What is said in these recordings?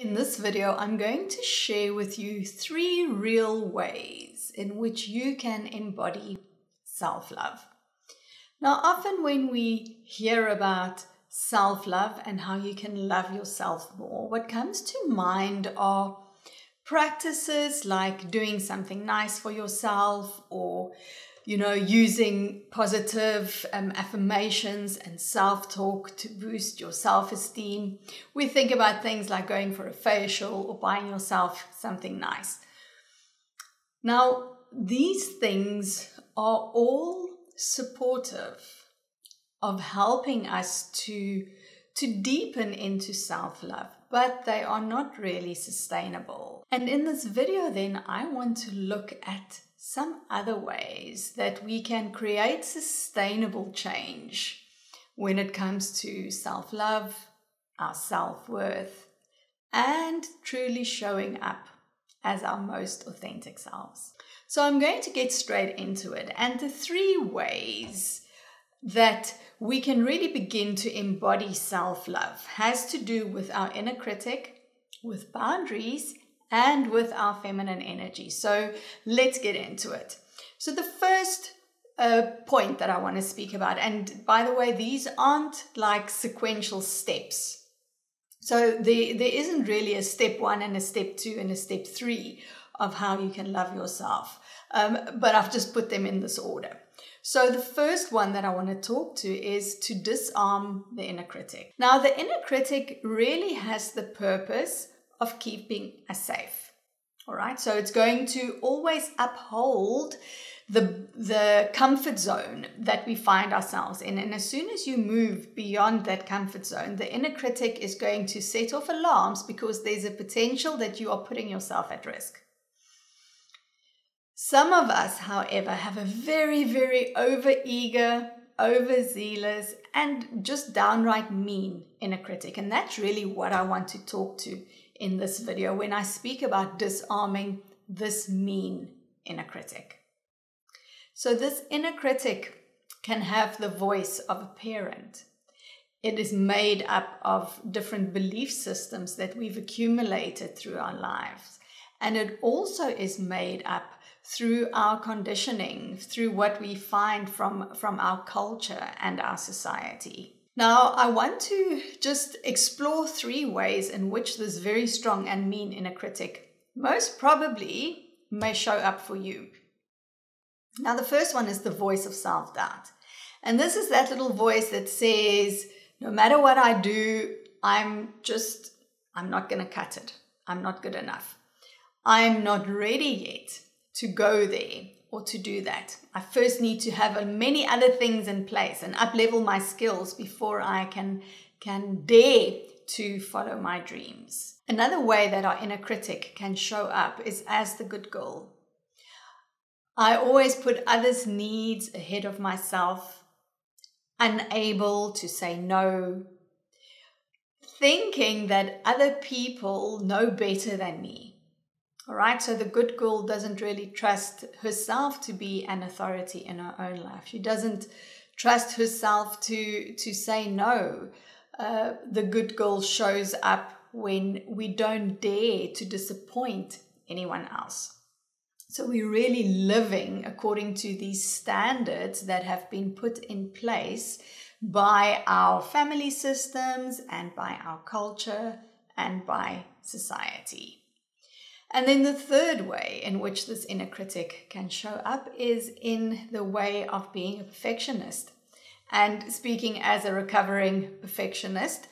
In this video, I'm going to share with you 3 real ways in which you can embody self-love. Now, often when we hear about self-love and how you can love yourself more, what comes to mind are practices like doing something nice for yourself, or using positive affirmations and self-talk to boost your self-esteem. We think about things like going for a facial or buying yourself something nice. Now, these things are all supportive of helping us to deepen into self-love, but they are not really sustainable. And in this video then, I want to look at some other ways that we can create sustainable change when it comes to self-love, our self-worth, and truly showing up as our most authentic selves. So I'm going to get straight into it. And the 3 ways that we can really begin to embody self-love has to do with our inner critic, with boundaries, and with our feminine energy. So let's get into it. So the first point that I want to speak about, and by the way, these aren't like sequential steps. So there isn't really a step 1 and a step 2 and a step 3 of how you can love yourself. But I've just put them in this order. So the first one that I want to talk to is to disarm the inner critic. Now, the inner critic really has the purpose of keeping us safe. All right, so it's going to always uphold the comfort zone that we find ourselves in. And as soon as you move beyond that comfort zone, the inner critic is going to set off alarms because there's a potential that you are putting yourself at risk. Some of us, however, have a very, very over-eager, overzealous, and just downright mean inner critic. And that's really what I want to talk to in this video when I speak about disarming this mean inner critic. So this inner critic can have the voice of a parent. It is made up of different belief systems that we've accumulated through our lives. And it also is made up through our conditioning, through what we find from our culture and our society. Now, I want to just explore 3 ways in which this very strong and mean inner critic most probably may show up for you. Now, the first one is the voice of self-doubt. And this is that little voice that says, no matter what I do, I'm not going to cut it. I'm not good enough. I'm not ready yet to go there or to do that. I first need to have many other things in place and up-level my skills before I can dare to follow my dreams. Another way that our inner critic can show up is as the good girl. I always put others' needs ahead of myself, unable to say no, thinking that other people know better than me. All right, so the good girl doesn't really trust herself to be an authority in her own life. She doesn't trust herself to say no. The good girl shows up when we don't dare to disappoint anyone else. So we're really living according to these standards that have been put in place by our family systems and by our culture and by society. And then the third way in which this inner critic can show up is in the way of being a perfectionist. And speaking as a recovering perfectionist,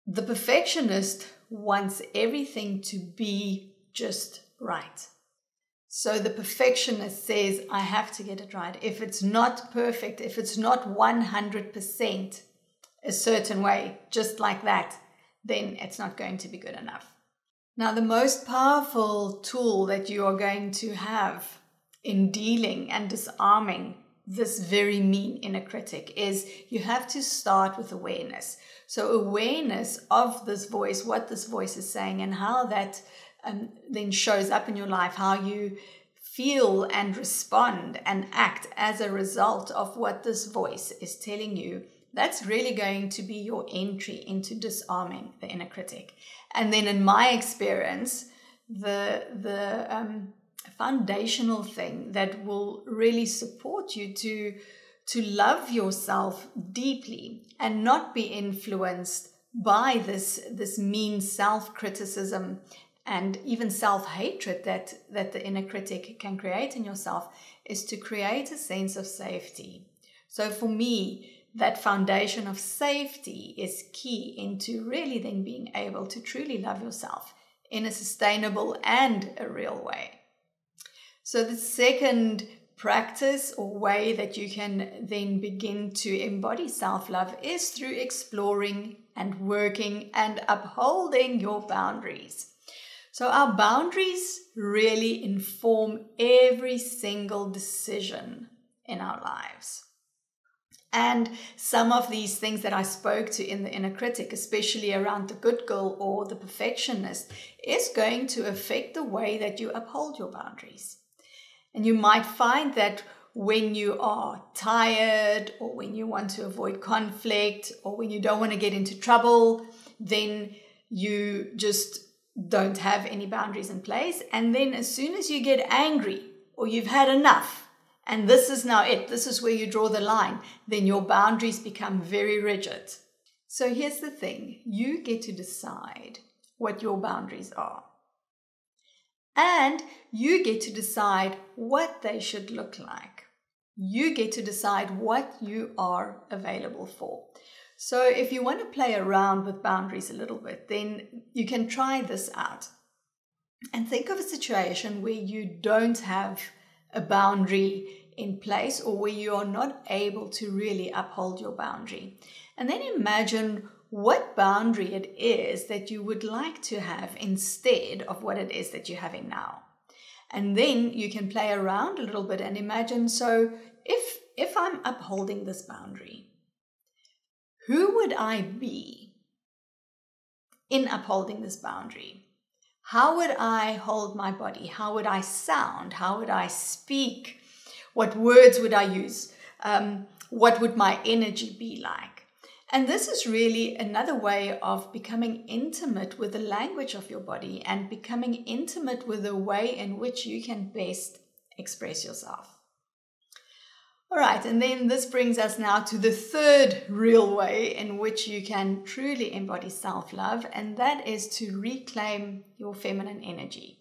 the perfectionist wants everything to be just right. So the perfectionist says, I have to get it right. If it's not perfect, if it's not 100% a certain way, just like that, then it's not going to be good enough. Now, the most powerful tool that you are going to have in dealing and disarming this very mean inner critic is you have to start with awareness. So awareness of this voice, what this voice is saying, and how that then shows up in your life, how you feel and respond and act as a result of what this voice is telling you That's really going to be your entry into disarming the inner critic. And then in my experience, the foundational thing that will really support you to love yourself deeply and not be influenced by this mean self-criticism and even self-hatred that the inner critic can create in yourself is to create a sense of safety. So for me, that foundation of safety is key into really then being able to truly love yourself in a sustainable and a real way. So the second practice or way that you can then begin to embody self-love is through exploring and working and upholding your boundaries. So our boundaries really inform every single decision in our lives. And some of these things that I spoke to in the inner critic, especially around the good girl or the perfectionist, is going to affect the way that you uphold your boundaries. And you might find that when you are tired or when you want to avoid conflict or when you don't want to get into trouble, then you just don't have any boundaries in place. And then as soon as you get angry or you've had enough, and this is now it, this is where you draw the line, then your boundaries become very rigid. So here's the thing, you get to decide what your boundaries are. And you get to decide what they should look like. You get to decide what you are available for. So if you want to play around with boundaries a little bit, then you can try this out. And think of a situation where you don't have a boundary in place or where you are not able to really uphold your boundary. And then imagine what boundary it is that you would like to have instead of what it is that you're having now. And then you can play around a little bit and imagine, so if I'm upholding this boundary, who would I be in upholding this boundary? How would I hold my body? How would I sound? How would I speak? What words would I use? What would my energy be like? And this is really another way of becoming intimate with the language of your body and becoming intimate with the way in which you can best express yourself. All right, and then this brings us now to the third real way in which you can truly embody self-love, and that is to reclaim your feminine energy.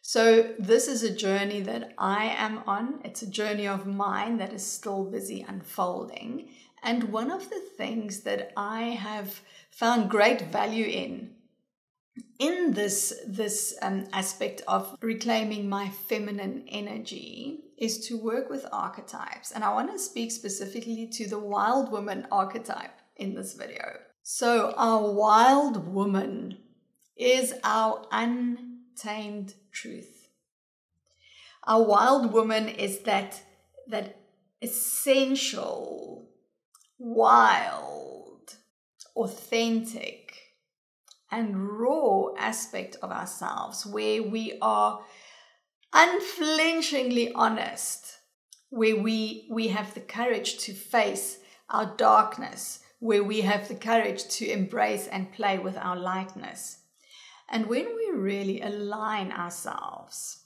So this is a journey that I am on. It's a journey of mine that is still busy unfolding. And one of the things that I have found great value in this aspect of reclaiming my feminine energy is to work with archetypes. And I want to speak specifically to the wild woman archetype in this video. So our wild woman is our untamed truth. Our wild woman is that essential, wild, authentic, and raw aspect of ourselves where we are unflinchingly honest, where we have the courage to face our darkness, where we have the courage to embrace and play with our lightness. And when we really align ourselves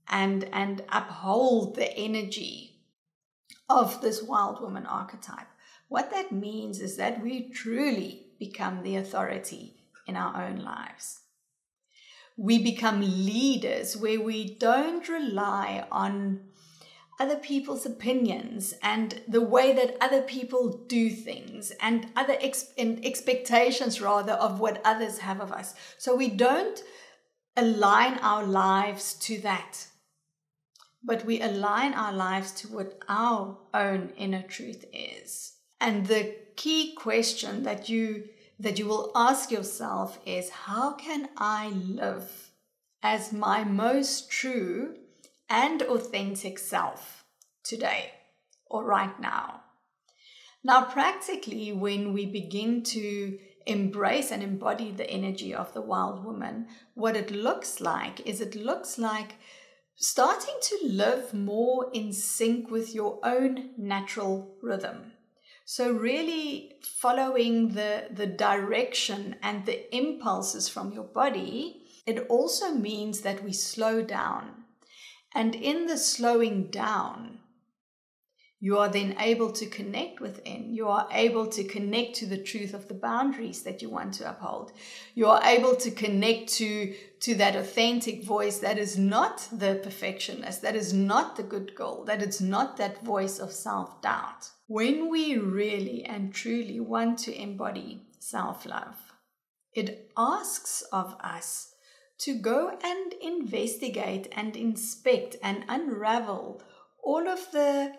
and uphold the energy of this wild woman archetype, what that means is that we truly become the authority in our own lives. We become leaders where we don't rely on other people's opinions and the way that other people do things and other expectations rather of what others have of us. So we don't align our lives to that, but we align our lives to what our own inner truth is. And the key question that you will ask yourself is, how can I live as my most true and authentic self today or right now? Now, practically, when we begin to embrace and embody the energy of the wild woman, what it looks like is starting to live more in sync with your own natural rhythm. So really following the direction and the impulses from your body, it also means that we slow down. And in the slowing down, you are then able to connect within. You are able to connect to the truth of the boundaries that you want to uphold. You are able to connect to that authentic voice that is not the perfectionist, that is not the good girl, that is not that voice of self-doubt. When we really and truly want to embody self-love, it asks of us to go and investigate and inspect and unravel all of the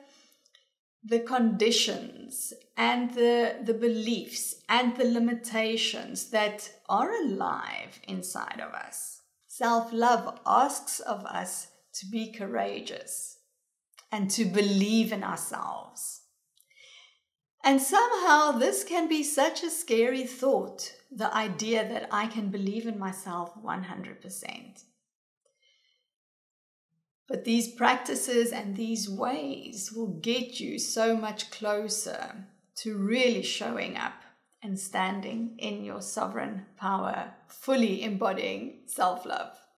conditions and the beliefs and the limitations that are alive inside of us. Self-love asks of us to be courageous and to believe in ourselves. And somehow this can be such a scary thought, the idea that I can believe in myself 100%. But these practices and these ways will get you so much closer to really showing up and standing in your sovereign power, fully embodying self-love.